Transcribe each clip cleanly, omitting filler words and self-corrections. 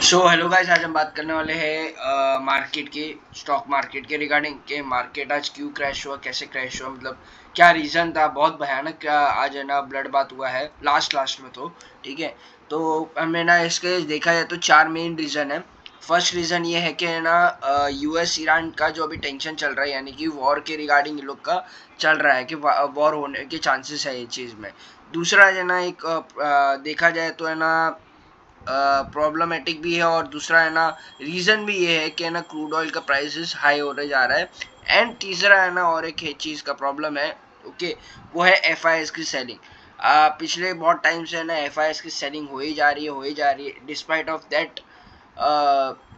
Hello guys, आज हम बात करने वाले हैं मार्केट की, स्टॉक मार्केट के रिगार्डिंग के मार्केट आज क्यों क्रैश हुआ, कैसे क्रैश हुआ, मतलब क्या रीज़न था। बहुत भयानक आज है ना ब्लड बात हुआ है लास्ट में तो। ठीक है, तो हमें ना इसके देखा जाए तो चार मेन रीज़न है। फर्स्ट रीज़न ये है कि है ना यूएस ईरान का जो अभी टेंशन चल रहा है, यानी कि वॉर के रिगार्डिंग इन लोग का चल रहा है कि वॉर होने के चांसेस है ये चीज़ में। दूसरा है ना एक देखा जाए तो है ना प्रॉब्लमेटिक भी है, और दूसरा है ना रीज़न भी ये है कि ना क्रूड ऑयल का प्राइसेस हाई होने जा रहा है। एंड तीसरा है ना और एक चीज़ का प्रॉब्लम है, ओके, वो है एफ की सेलिंग। पिछले बहुत टाइम से है ना एफ की सेलिंग हो ही जा रही है despite of that.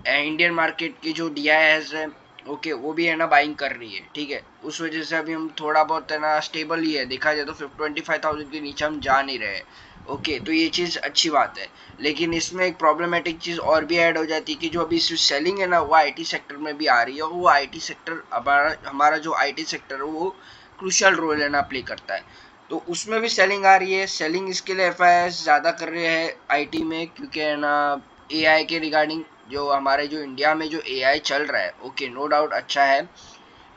Indian market की जो डी है, ओके, वो भी है ना बाइंग कर रही है। ठीक है, उस वजह से अभी हम थोड़ा बहुत है ना स्टेबल ही है, देखा जाए तो 25,000 के नीचे हम जा नहीं रहे। ओके, तो ये चीज़ अच्छी बात है। लेकिन इसमें एक प्रॉब्लमेटिक चीज़ और भी ऐड हो जाती है कि जो अभी सेलिंग है ना वो आईटी सेक्टर में भी आ रही है, और वो आईटी सेक्टर हमारा जो आईटी सेक्टर है वो क्रूशियल रोल है ना प्ले करता है। तो उसमें भी सेलिंग आ रही है। सेलिंग इसके लिए एफ ज़्यादा कर रहे हैं आईटी में, क्योंकि है ना एआई के रिगार्डिंग जो हमारे जो इंडिया में जो एआई चल रहा है, ओके, नो डाउट अच्छा है।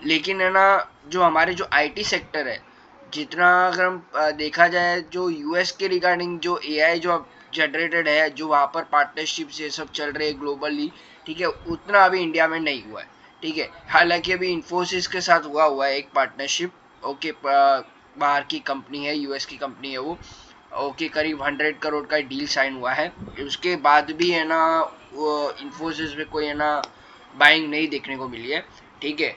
लेकिन है ना जो हमारे जो आईटी सेक्टर है, जितना अगर हम देखा जाए जो यूएस के रिगार्डिंग जो एआई जो जनरेटेड है, जो वहाँ पर पार्टनरशिप ये सब चल रहे हैं ग्लोबली, ठीक है, उतना अभी इंडिया में नहीं हुआ है। ठीक है, हालांकि अभी इन्फोसिस के साथ हुआ है एक पार्टनरशिप, ओके, बाहर की कंपनी है, यूएस की कंपनी है वो, ओके, करीब 100 करोड़ का डील साइन हुआ है। उसके बाद भी है ना वो इन्फोसिस में कोई है ना बाइंग नहीं देखने को मिली है। ठीक है,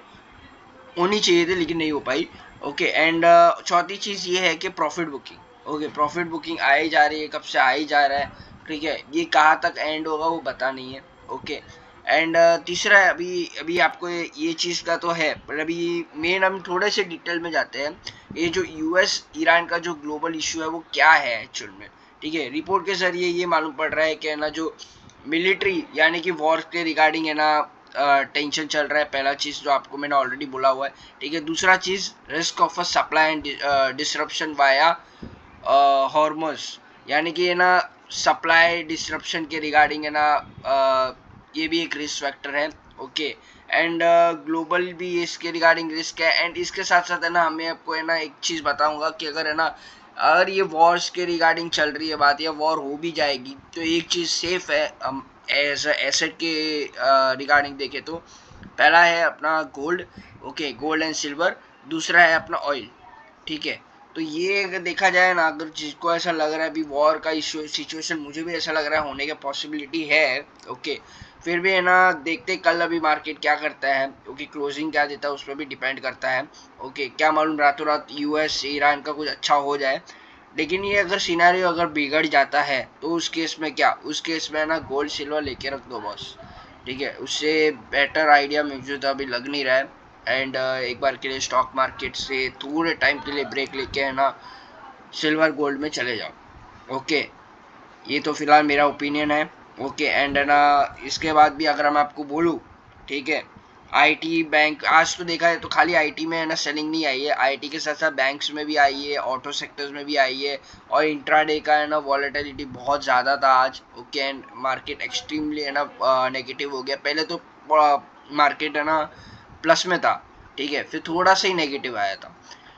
होनी चाहिए थी लेकिन नहीं हो पाई। ओके, एंड चौथी चीज़ ये है कि profit booking, okay, profit booking आई जा रही है, कब से आई जा रहा है। ठीक है, ये कहाँ तक एंड होगा वो पता नहीं है। ओके, एंड तीसरा है, अभी अभी आपको ये चीज़ का तो है, पर अभी मेन हम थोड़े से डिटेल में जाते हैं। ये जो यूएस ईरान का जो ग्लोबल इशू है वो क्या है एक्चुअल में। ठीक है, रिपोर्ट के जरिए ये मालूम पड़ रहा है कि ना जो मिलिट्री यानी कि वॉर के रिगार्डिंग है ना टेंशन चल रहा है, पहला चीज़ जो आपको मैंने ऑलरेडी बोला हुआ है। ठीक है, दूसरा चीज़ risk of a supply and disruption via Hormuz, यानी कि है ना सप्लाई डिसरप्शन के रिगार्डिंग है ना ये भी एक रिस्क फैक्टर है। ओके, एंड ग्लोबल भी इसके रिगार्डिंग रिस्क है। एंड इसके साथ साथ है ना हमें आपको है ना एक चीज़ बताऊंगा कि अगर है ना अगर ये वॉर्स के रिगार्डिंग चल रही है बात, या वॉर हो भी जाएगी, तो एक चीज़ सेफ है हम एज एसेट के रिगार्डिंग देखें तो। पहला है अपना gold, okay, gold and silver. दूसरा है अपना ऑयल। ठीक है, तो ये अगर देखा जाए ना, अगर जिसको ऐसा लग रहा है अभी वॉर का इशू सिचुएशन, मुझे भी ऐसा लग रहा है होने की पॉसिबिलिटी है। ओके, फिर भी है ना देखते कल अभी मार्केट क्या करता है, क्योंकि क्लोजिंग क्या देता है उस पर भी डिपेंड करता है। ओके, क्या मालूम रातों रात यूएस ईरान का कुछ अच्छा हो जाए। लेकिन ये अगर सिनेरियो अगर बिगड़ जाता है तो उस केस में क्या, उस केस में ना गोल्ड सिल्वर लेके रख दो बॉस। ठीक है, उससे बेटर आइडिया मुझे तो अभी लग नहीं रहा है। एंड एक बार के लिए स्टॉक मार्केट से थोड़े टाइम के लिए ब्रेक लेके है ना सिल्वर गोल्ड में चले जाओ। ओके, ये तो फिलहाल मेरा ओपिनियन है। ओके, एंड है ना इसके बाद भी अगर मैं आपको बोलूँ, ठीक है, आईटी बैंक आज तो देखा है तो खाली आईटी में है ना सेलिंग नहीं आई है, आईटी के साथ साथ बैंक्स में भी आई है, ऑटो सेक्टर्स में भी आई है। और इंट्राडे का है ना वॉलेटिलिटी बहुत ज़्यादा था आज। ओके, एंड मार्केट एक्सट्रीमली है ना नेगेटिव हो गया। पहले तो मार्केट है ना प्लस में था, ठीक है, फिर थोड़ा सा ही नेगेटिव आया था,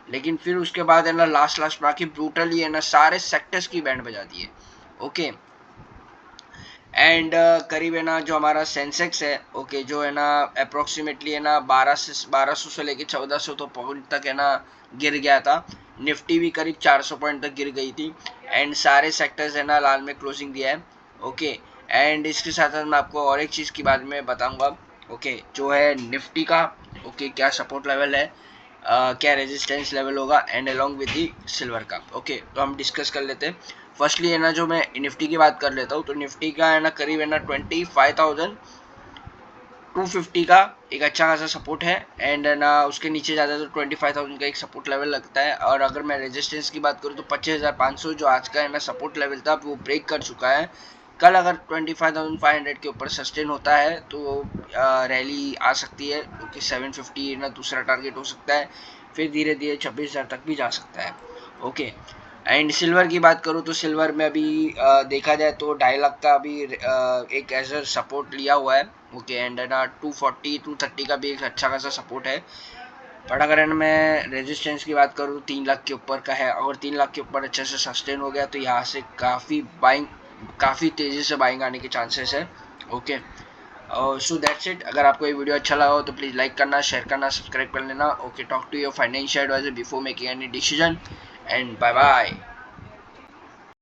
लेकिन फिर उसके बाद है ना लास्ट में आके ब्रूटली है ना सारे सेक्टर्स की बैंड बजा दी है। ओके, एंड करीब है ना जो हमारा सेंसेक्स है, ओके, जो है ना अप्रोक्सीमेटली है ना 1200 से लेके 1400 तो पॉइंट तक है ना गिर गया था। निफ्टी भी करीब 400 पॉइंट तक गिर गई थी। एंड सारे सेक्टर्स है ना लाल में क्लोजिंग दिया है। ओके, एंड इसके साथ साथ मैं आपको और एक चीज़ के बारे में बताऊंगा। ओके, जो है निफ्टी का, ओके, क्या सपोर्ट लेवल है, क्या रेजिस्टेंस लेवल होगा, and along with the silver का। ओके, तो हम डिस्कस कर लेते हैं। फर्स्टली है ना जो मैं निफ्टी की बात कर लेता हूँ, तो निफ्टी का है ना करीब है ना 25,250 का एक अच्छा खासा सपोर्ट है। एंड है ना उसके नीचे जाता है तो 25,000 का एक सपोर्ट लेवल लगता है। और अगर मैं रेजिस्टेंस की बात करूँ तो 25,500 जो आज का है ना सपोर्ट लेवल था वो ब्रेक कर चुका है। कल अगर 25,500 के ऊपर सस्टेन होता है तो रैली आ सकती है, क्योंकि 750 ना दूसरा टारगेट हो सकता है। फिर धीरे धीरे 26,000 तक भी जा सकता है। ओके, एंड सिल्वर की बात करूँ तो सिल्वर में अभी देखा जाए तो 2.5 लाख का अभी एक एज सपोर्ट लिया हुआ है। ओके, एंड ना 240 230 का भी एक अच्छा खासा सपोर्ट है। बट अगर मैं रेजिस्टेंस की बात करूँ तो 3 लाख के ऊपर का है। अगर 3 लाख के ऊपर अच्छे से सस्टेन हो गया तो यहाँ से काफ़ी तेज़ी से बाइंग आने के चांसेस है। Okay, so that's it. अगर आपको ये वीडियो अच्छा लगा हो तो प्लीज़ लाइक करना, शेयर करना, सब्सक्राइब कर लेना। Okay, talk to your financial advisor before making any decision and bye bye.